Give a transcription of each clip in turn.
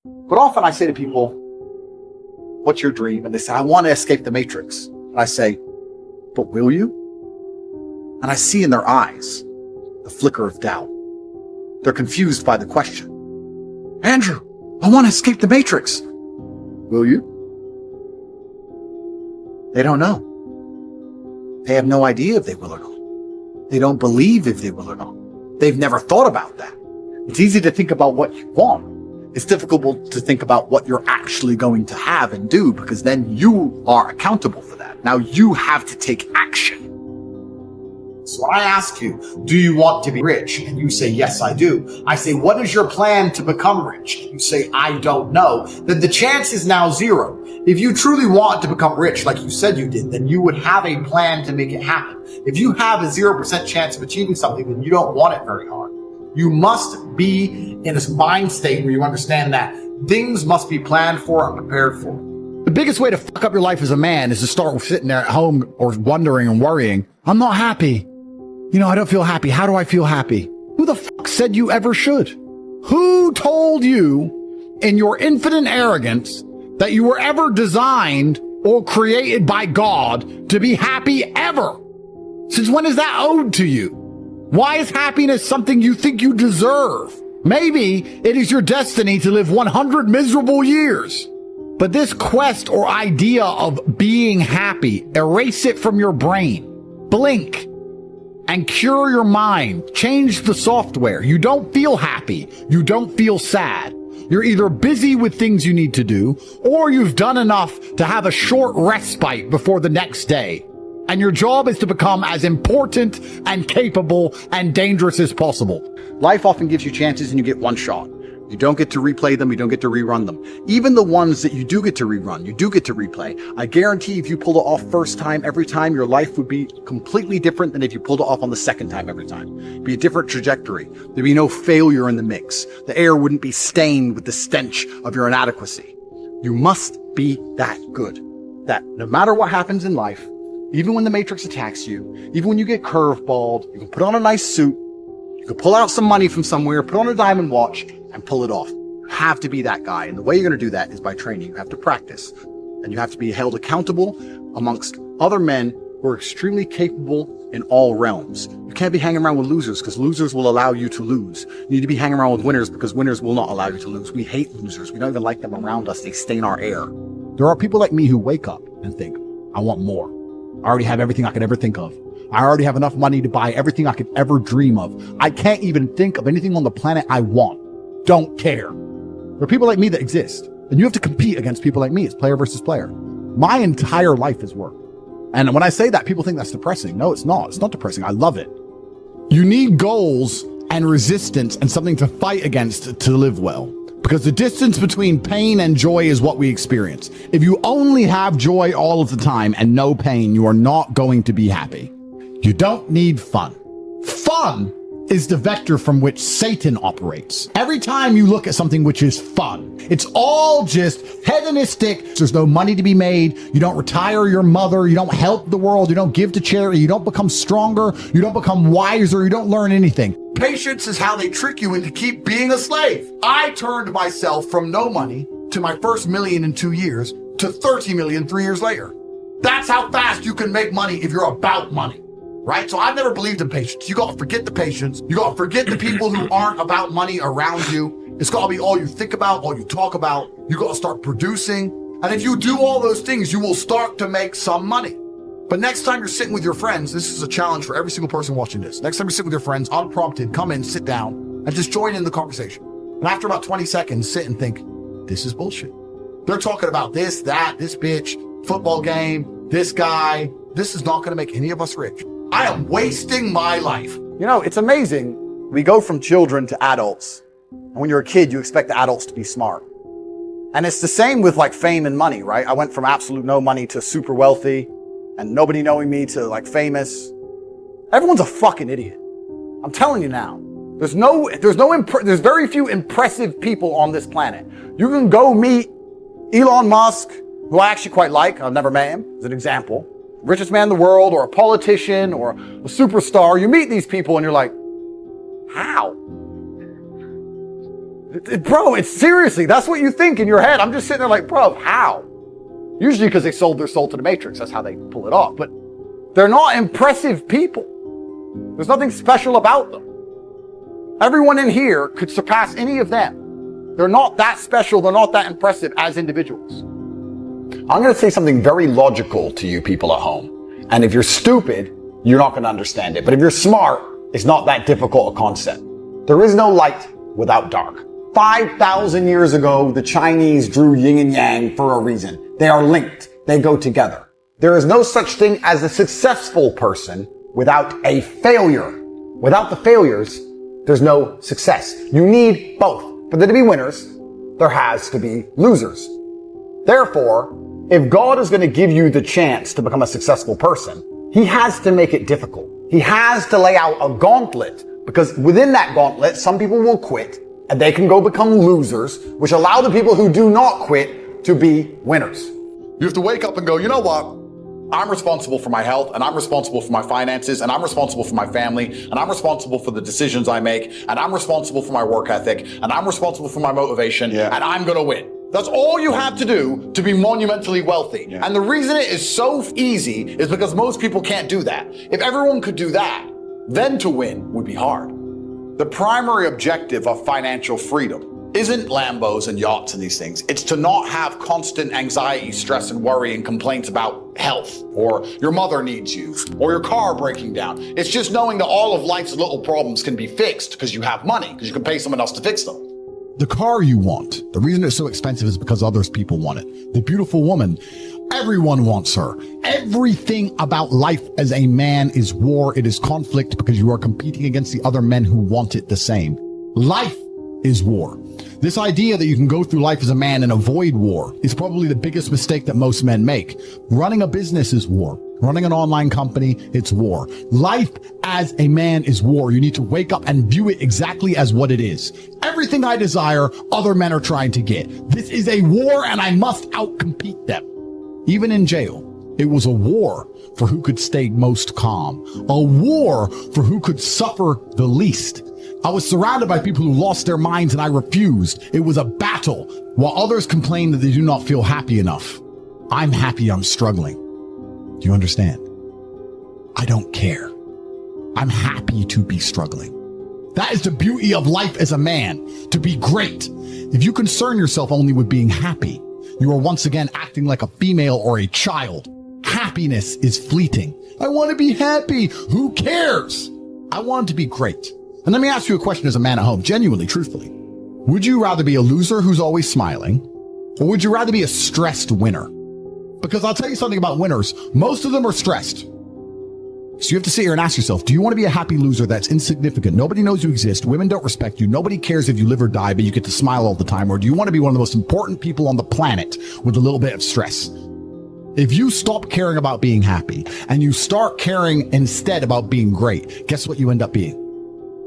But often I say to people, what's your dream? And they say, I want to escape the matrix. And I say, but will you? And I see in their eyes the flicker of doubt. They're confused by the question. Andrew, I want to escape the matrix. Will you? They don't know. They have no idea if they will or not. They don't believe if they will or not. They've never thought about that. It's easy to think about what you want. It's difficult to think about what you're actually going to have and do, because then you are accountable for that. Now you have to take action. So when I ask you, do you want to be rich? And you say, yes, I do. I say, what is your plan to become rich? And you say, I don't know. Then the chance is now zero. If you truly want to become rich, like you said you did, then you would have a plan to make it happen. If you have a 0% chance of achieving something, then you don't want it very hard. You must be in a mind state where you understand that things must be planned for and prepared for. The biggest way to fuck up your life as a man is to start sitting there at home or wondering and worrying. I'm not happy. I don't feel happy. How do I feel happy? Who the fuck said you ever should? Who told you in your infinite arrogance that you were ever designed or created by God to be happy ever? Since when is that owed to you? Why is happiness something you think you deserve? Maybe it is your destiny to live 100 miserable years. But this quest or idea of being happy, erase it from your brain. Blink and cure your mind. Change the software. You don't feel happy. You don't feel sad. You're either busy with things you need to do, or you've done enough to have a short respite before the next day. And your job is to become as important and capable and dangerous as possible. Life often gives you chances and you get one shot. You don't get to replay them. You don't get to rerun them. Even the ones that you do get to rerun, you do get to replay. I guarantee if you pulled it off first time, every time, your life would be completely different than if you pulled it off on the second time every time. It'd be a different trajectory. There'd be no failure in the mix. The air wouldn't be stained with the stench of your inadequacy. You must be that good, that no matter what happens in life, even when the Matrix attacks you, even when you get curveballed, you can put on a nice suit, you can pull out some money from somewhere, put on a diamond watch, and pull it off. You have to be that guy. And the way you're going to do that is by training. You have to practice. And you have to be held accountable amongst other men who are extremely capable in all realms. You can't be hanging around with losers, because losers will allow you to lose. You need to be hanging around with winners, because winners will not allow you to lose. We hate losers. We don't even like them around us. They stain our air. There are people like me who wake up and think, I want more. I already have everything I could ever think of. I already have enough money to buy everything I could ever dream of. I can't even think of anything on the planet I want. Don't care. There are people like me that exist, and you have to compete against people like me. It's player versus player. My entire life is work. And when I say that, people think that's depressing. No, it's not. It's not depressing. I love it. You need goals and resistance and something to fight against to live well. Because the distance between pain and joy is what we experience. If you only have joy all of the time and no pain, you are not going to be happy. You don't need fun. Fun is the vector from which Satan operates. Every time you look at something which is fun, it's all just hedonistic. There's no money to be made. You don't retire your mother. You don't help the world. You don't give to charity. You don't become stronger. You don't become wiser. You don't learn anything. Patience is how they trick you into keep being a slave. I turned myself from no money to my first million in 2 years to 30 million 3 years later. That's how fast you can make money if you're about money. Right? So I've never believed in patience. You gotta forget the patience. You gotta forget the people who aren't about money around you. It's gotta be all you think about, all you talk about. You gotta start producing. And if you do all those things, you will start to make some money. But next time you're sitting with your friends, this is a challenge for every single person watching this. Next time you're sitting with your friends, unprompted, come in, sit down, and just join in the conversation. And after about 20 seconds, sit and think, this is bullshit. They're talking about this, that, this bitch, football game, this guy. This is not gonna make any of us rich. I am wasting my life. It's amazing. We go from children to adults. And when you're a kid, you expect the adults to be smart. And it's the same with like fame and money, right? I went from absolute no money to super wealthy and nobody knowing me to like famous. Everyone's a fucking idiot. I'm telling you now. There's very few impressive people on this planet. You can go meet Elon Musk, who I actually quite like. I've never met him, as an example. Richest man in the world, or a politician, or a superstar. You meet these people and you're like, how? Bro, it's seriously, that's what you think in your head. I'm just sitting there like, bro, how? Usually because they sold their soul to the Matrix. That's how they pull it off. But they're not impressive people. There's nothing special about them. Everyone in here could surpass any of them. They're not that special. They're not that impressive as individuals. I'm going to say something very logical to you people at home. And if you're stupid, you're not going to understand it. But if you're smart, it's not that difficult a concept. There is no light without dark. 5,000 years ago, the Chinese drew yin and yang for a reason. They are linked. They go together. There is no such thing as a successful person without a failure. Without the failures, there's no success. You need both. For there to be winners, there has to be losers. Therefore, if God is going to give you the chance to become a successful person, He has to make it difficult. He has to lay out a gauntlet, because within that gauntlet, some people will quit and they can go become losers, which allow the people who do not quit to be winners. You have to wake up and go, you know what? I'm responsible for my health, and I'm responsible for my finances, and I'm responsible for my family, and I'm responsible for the decisions I make, and I'm responsible for my work ethic, and I'm responsible for my motivation, and I'm gonna win. That's all you have to do to be monumentally wealthy. Yeah. And the reason it is so easy is because most people can't do that. If everyone could do that, then to win would be hard. The primary objective of financial freedom isn't Lambos and yachts and these things. It's to not have constant anxiety, stress, and worry and complaints about health, or your mother needs you, or your car breaking down. It's just knowing that all of life's little problems can be fixed because you have money, because you can pay someone else to fix them. The car you want, the reason it's so expensive is because others people want it. The beautiful woman, everyone wants her. Everything about life as a man is war. It is conflict because you are competing against the other men who want it the same. Life is war. This idea that you can go through life as a man and avoid war is probably the biggest mistake that most men make. Running a business is war. Running an online company, it's war. Life as a man is war. You need to wake up and view it exactly as what it is. Everything I desire, other men are trying to get. This is a war, and I must outcompete them. Even in jail, it was a war for who could stay most calm. A war for who could suffer the least. I was surrounded by people who lost their minds, and I refused. It was a battle, while others complain that they do not feel happy enough. I'm happy I'm struggling. Do you understand? I don't care. I'm happy to be struggling. That is the beauty of life as a man, to be great. If you concern yourself only with being happy, you are once again acting like a female or a child. Happiness is fleeting. I want to be happy. Who cares? I want to be great. And let me ask you a question as a man at home, genuinely, truthfully. Would you rather be a loser who's always smiling, or would you rather be a stressed winner? Because I'll tell you something about winners. Most of them are stressed. So you have to sit here and ask yourself, do you want to be a happy loser that's insignificant? Nobody knows you exist. Women don't respect you. Nobody cares if you live or die, but you get to smile all the time. Or do you want to be one of the most important people on the planet with a little bit of stress? If you stop caring about being happy and you start caring instead about being great, guess what you end up being?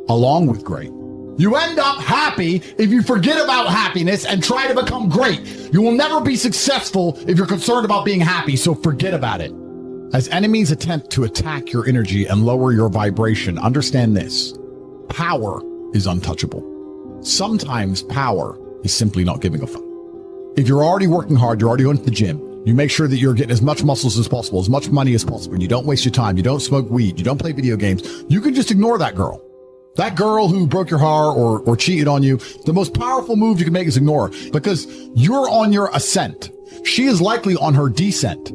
Along with great. You end up happy if you forget about happiness and try to become great. You will never be successful if you're concerned about being happy, so forget about it. As enemies attempt to attack your energy and lower your vibration, understand this. Power is untouchable. Sometimes power is simply not giving a fuck. If you're already working hard, you're already going to the gym, you make sure that you're getting as much muscles as possible, as much money as possible, and you don't waste your time, you don't smoke weed, you don't play video games, you can just ignore that girl. That girl who broke your heart or cheated on you, the most powerful move you can make is ignore her, because you're on your ascent. She is likely on her descent.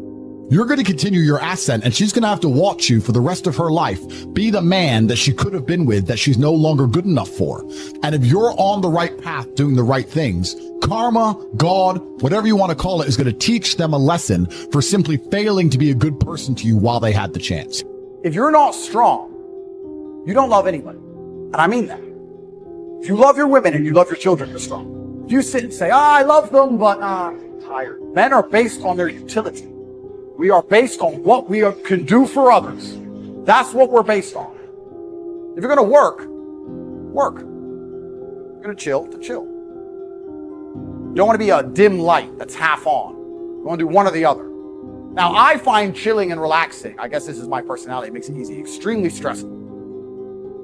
You're going to continue your ascent, and she's going to have to watch you for the rest of her life be the man that she could have been with that she's no longer good enough for. And if you're on the right path doing the right things, karma, God, whatever you want to call it, is going to teach them a lesson for simply failing to be a good person to you while they had the chance. If you're not strong, you don't love anybody. And I mean that. If you love your women and you love your children, you're strong. If you sit and say, I love them, but I'm tired. Men are based on their utility. We are based on what we can do for others. That's what we're based on. If you're going to work, work. If you're going to chill. You don't want to be a dim light that's half on. You want to do one or the other. Now, I find chilling and relaxing, I guess this is my personality, it makes it easy, extremely stressful.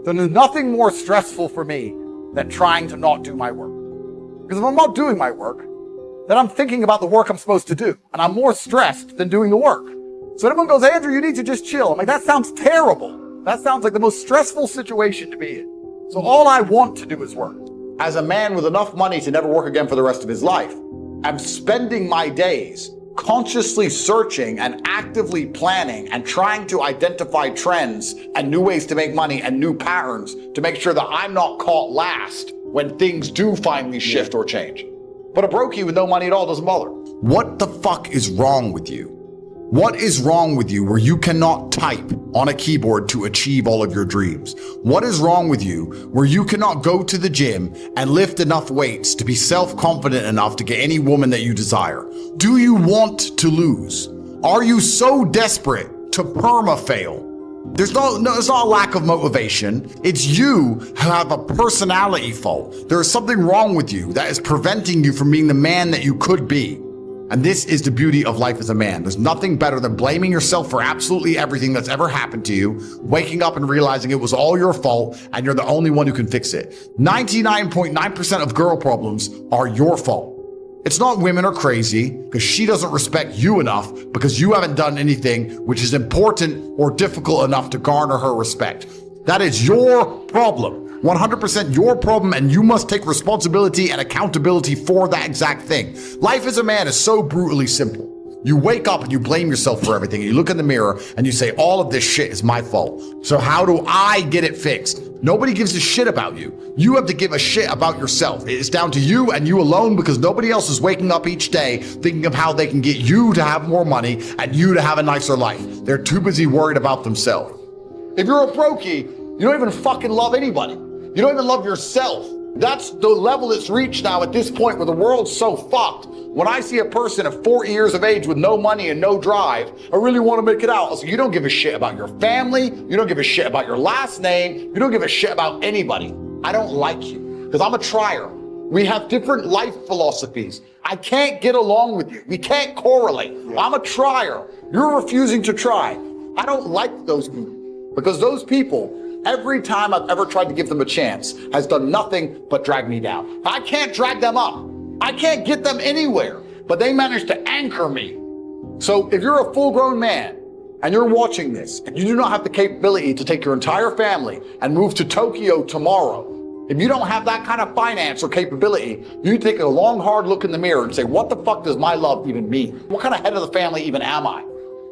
There's nothing more stressful for me than trying to not do my work. Because if I'm not doing my work, then I'm thinking about the work I'm supposed to do. And I'm more stressed than doing the work. So everyone goes, Andrew, you need to just chill. I'm like, that sounds terrible. That sounds like the most stressful situation to be in. So all I want to do is work. As a man with enough money to never work again for the rest of his life, I'm spending my days consciously searching and actively planning and trying to identify trends and new ways to make money and new patterns to make sure that I'm not caught last when things do finally shift or change. But a brokey with no money at all doesn't bother. What the fuck is wrong with you? What is wrong with you where you cannot type on a keyboard to achieve all of your dreams? What is wrong with you where you cannot go to the gym and lift enough weights to be self-confident enough to get any woman that you desire? Do you want to lose? Are you so desperate to perma-fail? It's not a lack of motivation. It's you who have a personality fault. There is something wrong with you that is preventing you from being the man that you could be. And this is the beauty of life as a man. There's nothing better than blaming yourself for absolutely everything that's ever happened to you, waking up and realizing it was all your fault and you're the only one who can fix it. 99.9% of girl problems are your fault. It's not women are crazy because she doesn't respect you enough because you haven't done anything which is important or difficult enough to garner her respect. That is your problem. 100% your problem, and you must take responsibility and accountability for that exact thing. Life as a man is so brutally simple. You wake up and you blame yourself for everything. You look in the mirror and you say, all of this shit is my fault. So how do I get it fixed? Nobody gives a shit about you. You have to give a shit about yourself. It's down to you and you alone because nobody else is waking up each day thinking of how they can get you to have more money and you to have a nicer life. They're too busy worried about themselves. If you're a brokey, you don't even fucking love anybody. You don't even love yourself. That's the level it's reached now at this point where the world's so fucked. When I see a person at 40 years of age with no money and no drive, I really want to make it out. So you don't give a shit about your family. You don't give a shit about your last name. You don't give a shit about anybody. I don't like you because I'm a trier. We have different life philosophies. I can't get along with you. We can't correlate. I'm a trier. You're refusing to try. I don't like those people because those people, every time I've ever tried to give them a chance, has done nothing but drag me down. I can't drag them up. I can't get them anywhere, but they managed to anchor me. So if you're a full-grown man and you're watching this and you do not have the capability to take your entire family and move to Tokyo tomorrow, if you don't have that kind of finance or capability, you take a long, hard look in the mirror and say, what the fuck does my love even mean? What kind of head of the family even am I?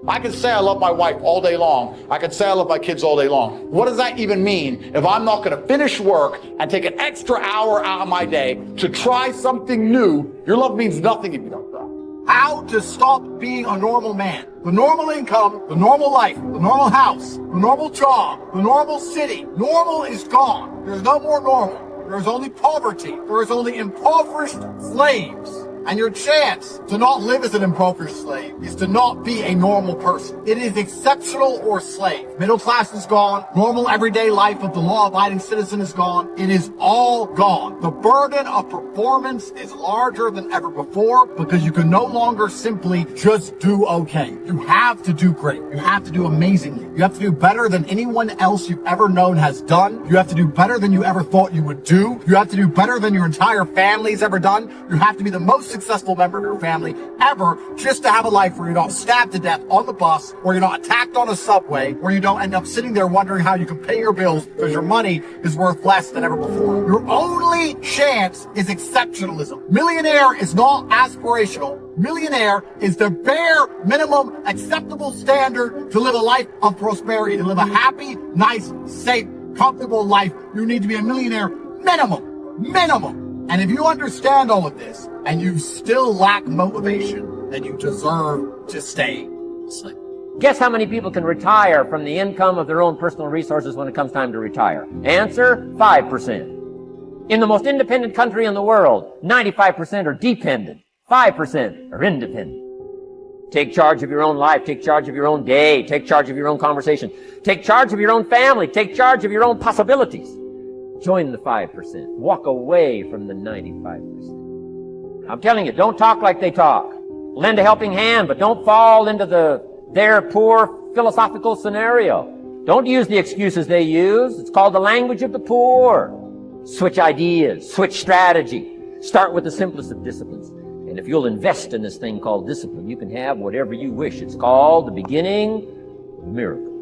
I can say I love my wife all day long. I can say I love my kids all day long. What does that even mean if I'm not going to finish work and take an extra hour out of my day to try something new? Your love means nothing if you don't try. How to stop being a normal man. The normal income, the normal life, the normal house, the normal job, the normal city. Normal is gone. There's no more normal. There is only poverty. There is only impoverished slaves. And your chance to not live as an impoverished slave is to not be a normal person. It is exceptional or slave. Middle class is gone. Normal everyday life of the law-abiding citizen is gone. It is all gone. The burden of performance is larger than ever before because you can no longer simply just do okay. You have to do great. You have to do amazingly. You have to do better than anyone else you've ever known has done. You have to do better than you ever thought you would do. You have to do better than your entire family's ever done. You have to be the most successful member of your family ever just to have a life where you're not stabbed to death on the bus, where you're not attacked on a subway, where you don't end up sitting there wondering how you can pay your bills because your money is worth less than ever before. Your only chance is exceptionalism. Millionaire is not aspirational. Millionaire is the bare minimum acceptable standard to live a life of prosperity, to live a happy, nice, safe, comfortable life. You need to be a millionaire minimum. And if you understand all of this and you still lack motivation, then you deserve to stay asleep. Guess how many people can retire from the income of their own personal resources when it comes time to retire? Answer, 5%. In the most independent country in the world, 95% are dependent. 5% are independent. Take charge of your own life. Take charge of your own day. Take charge of your own conversation. Take charge of your own family. Take charge of your own possibilities. Join the 5%. Walk away from the 95%. I'm telling you, don't talk like they talk. Lend a helping hand, but don't fall into their poor philosophical scenario. Don't use the excuses they use. It's called the language of the poor. Switch ideas. Switch strategy. Start with the simplest of disciplines. And if you'll invest in this thing called discipline, you can have whatever you wish. It's called the beginning of a miracle.